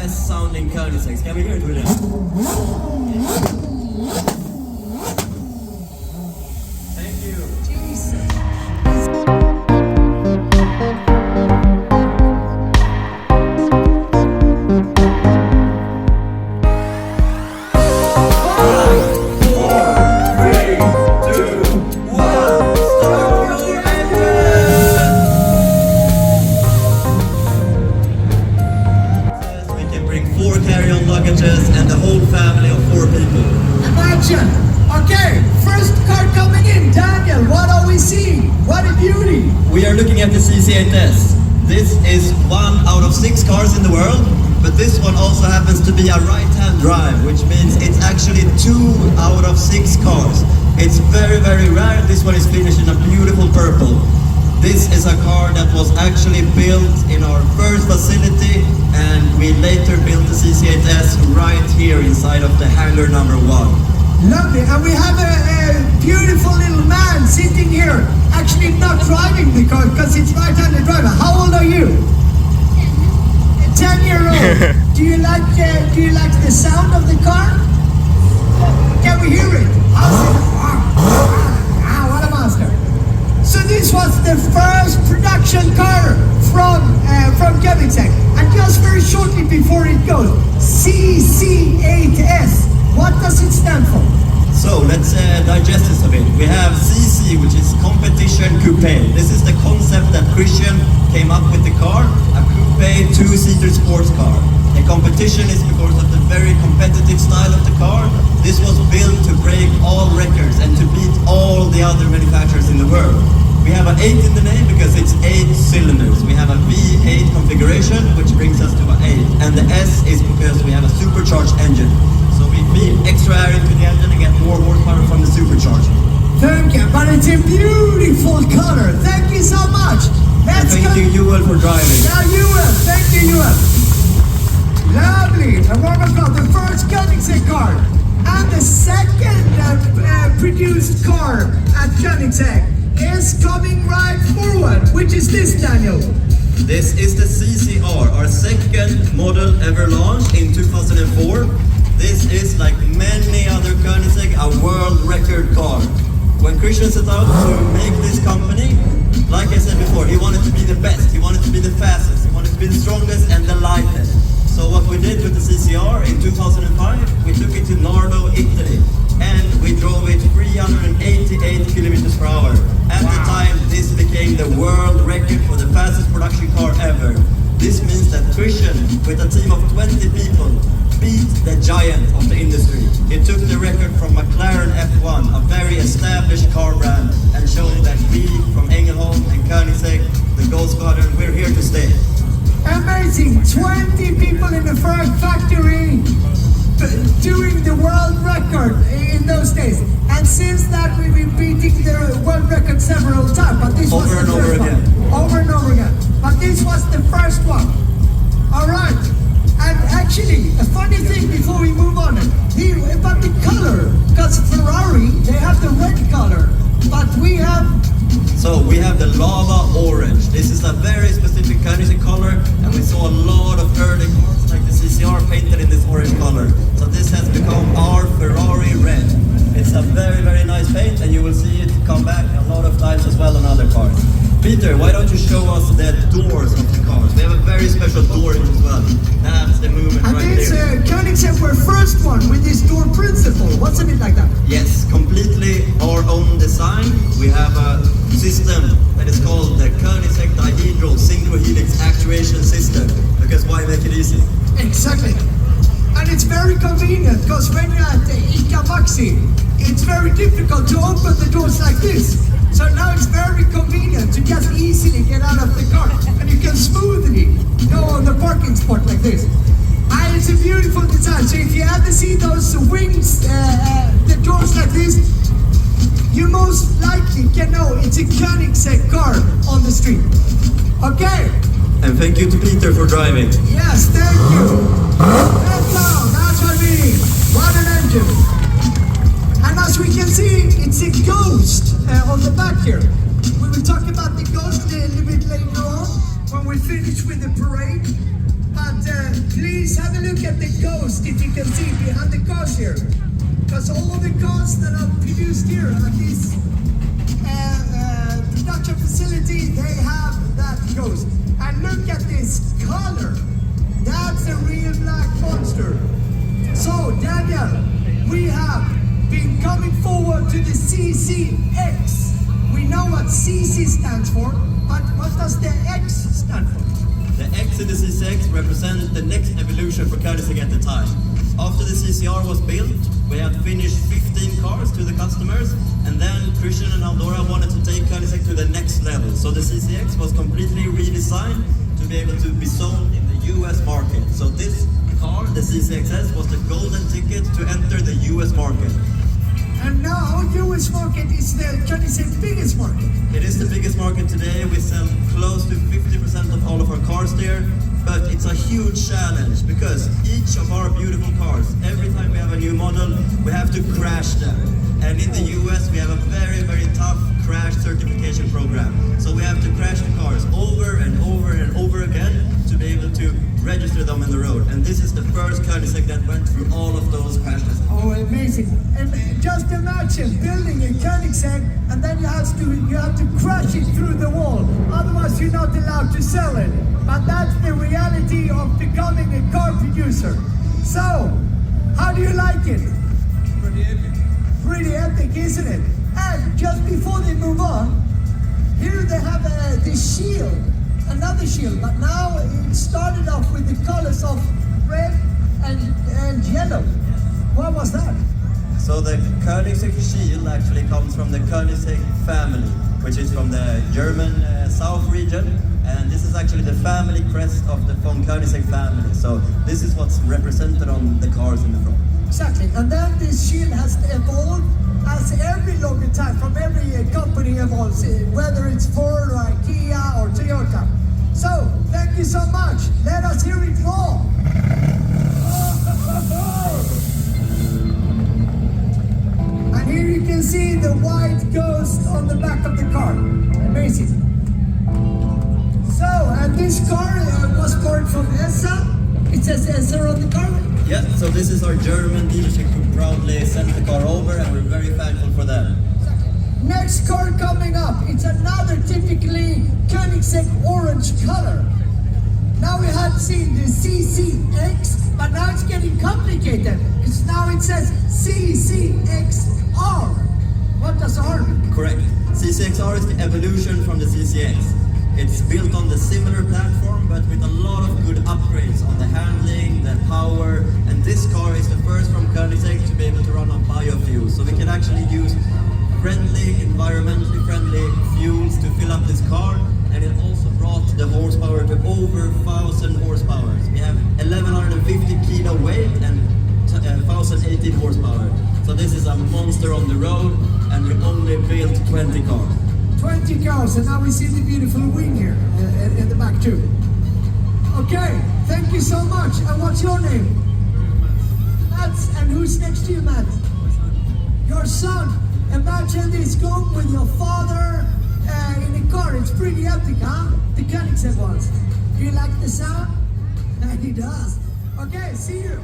best sounding Koenigseggs. Can we hear it, William? Thank you. And the whole family of 4 people. Imagine! Okay, first car coming in. Daniel, what are we seeing? What a beauty! We are looking at the CC8S. This is 1 out of 6 cars in the world, but this one also happens to be a right-hand drive, which means it's actually 2 out of 6 cars. It's very, very rare. This one is finished in a beautiful purple. This is a car that was actually built in our first facility, and we later built the CC8S right here inside of the hangar number 1. Lovely, and we have a beautiful little man sitting here, actually not driving the car because it's right-handed driver. How old are you? 10-year-old. Do you like the sound of the car? Can we hear it? What a monster! So this was the first production car from Koenigsegg. And just very shortly before it goes, CC8S, what does it stand for? So let's digest this a bit. We have CC, which is Competition Coupe. This is the concept that Christian came up with the car, a coupe 2-seater sports car. The competition is because of the very competitive style of the car. This was built to break all records and to beat all the other manufacturers in the world. We have an 8 in the name because it's 8 cylinders. We have a V8 configuration, which brings us to an 8. And the S is because we have a supercharged engine. So we feed extra air into the engine and get more horsepower from the supercharger. Thank you, but it's a beautiful color. Thank you so much. Thank you, Joel, for driving. Yeah, Joel. Thank you, Joel. Lovely. A warm applause. The first Koenigsegg car and the second produced car at Koenigsegg is coming right forward. Which is this, Daniel? This is the CCR, our second model ever launched in 2004. This is, like many other Koenigsegg, a world record car. When Christian set out to make this company, like I said before, he wanted to be the best, he wanted to be the fastest, he wanted to be the strongest and the lightest. So what we did with the CCR in 2005, we took it to Nardo, Italy, and we drove it 388 kilometers per hour. At the time, this became the world record for the fastest production car ever. This means that Christian, with a team of 20 people, beat the giant of the industry. He took the record from McLaren F1, a very established car brand, and showed that we from Ängelholm and Koenigsegg, the Gold Squadron, we're here to stay. Amazing! 20 people in the first factory doing the world record in those days. And since that, we've been beating the world record several times. But this was the first one. Over and over again. But this was the first one. All right. And actually, a funny thing before we move on, about the color, because Ferrari, they have the red color, but we have... So we have the lava orange. This is a very specific Koenigsegg color, and we saw a lot of early cars like the CCR painted in this orange color. So this has become our Ferrari red. It's a very, very nice paint, and you will see it come back a lot of times as well on other cars. Peter, why don't you show us the doors of the cars? We have a very special door in as well. That's the movement and right there. And this Koenigsegg were first one with this door principle. What's a bit like that? Yes, completely our own design. We have a system that is called the Koenigsegg Dihedral Single Helix Actuation System. Because why make it easy? Exactly. And it's very convenient because when you're at the ICA Maxi, it's very difficult to open the doors like this. So now it's very convenient to just easily get out of the car, and you can smoothly go on the parking spot like this. And it's a beautiful design. So if you ever see those wings, the doors like this, you most likely can know it's a Koenigsegg car on the street. Okay. And thank you to Peter for driving. Yes, thank you. That's all. That's what we need. What an engine. And as we can see, it's a ghost on the back here. We will talk about the ghost a little bit later on when we finish with the parade. But please have a a look at the ghost, if you can see behind the cars here. Because all of the cars that are produced here at this production facility, they have that ghost. And look at this color. That's a real black monster. So, Daniel, we have been coming forward to the CCX. We know what CC stands for, but what does the X stand for? The X in the CCX represent the next evolution for Koenigsegg at the time. After the CCR was built, we had finished 15 cars to the customers, and then Christian and Aldora wanted to take Koenigsegg to the next level. So the CCX was completely redesigned to be able to be sold in the US market. So this car, the CCXS, was the golden ticket to enter the US market. And now US market is the Koenigsegg biggest market. It is the biggest market today. We sell close to 50% of all of our cars there, but it's a huge challenge because each of our beautiful cars, every time we have a new model, we have to crash them. And in the US, we have a very, very tough crash certification program. So we have to crash the cars over and over and over again to be able to register them in the road. And this is the first Koenigsegg that went through all of those crash tests. Oh, amazing. And just imagine building a Koenigsegg and then you have to crash it through the wall. Otherwise, you're not allowed to sell it. But that's the reality of becoming a car producer. So, how do you like it? Pretty epic. Pretty epic, isn't it? And just before they move on, here they have the shield, another shield, but now it started off with the colors of red and yellow. What was that? So the Koenigsegg shield actually comes from the Koenigsegg family, which is from the German south region, and this is actually the family crest of the von Koenigsegg family. So this is what's represented on the cars in the front. Exactly, and then this shield has evolved as every longer time from every company evolves, whether it's Ford or IKEA or Toyota. So, thank you so much. Let us hear it roll. And here you can see the white ghost on the back of the car. Amazing. So, and this car was born from ESA. It says ESA on the car. Yeah, so this is our German dealership who proudly sent the car over, and we're very thankful for that. Next car coming up, it's another typically Koenigsegg orange color. Now we have seen the CCX, but now it's getting complicated. Because now it says CCXR. What does R mean? Correct. CCXR is the evolution from the CCX. It's built on the similar platform, but with a lot of good upgrades on the handling, the power, and this car is the first from Koenigsegg to be able to run on biofuels. So we can actually use friendly, environmentally friendly fuels to fill up this car, and it also brought the horsepower to over 1,000 horsepower. We have 1,150 kilo weight and 1,018 horsepower. So this is a monster on the road, and we only built 20 cars. 20 cars, and now we see the beautiful wing here in the back too. Okay, thank you so much. And what's your name? Matt. And who's next to you, Matt? Your son. Imagine this, going with your father in a car. It's pretty epic, huh? The Koenigsegg ones. Do you like the sound? He does. Okay, see you.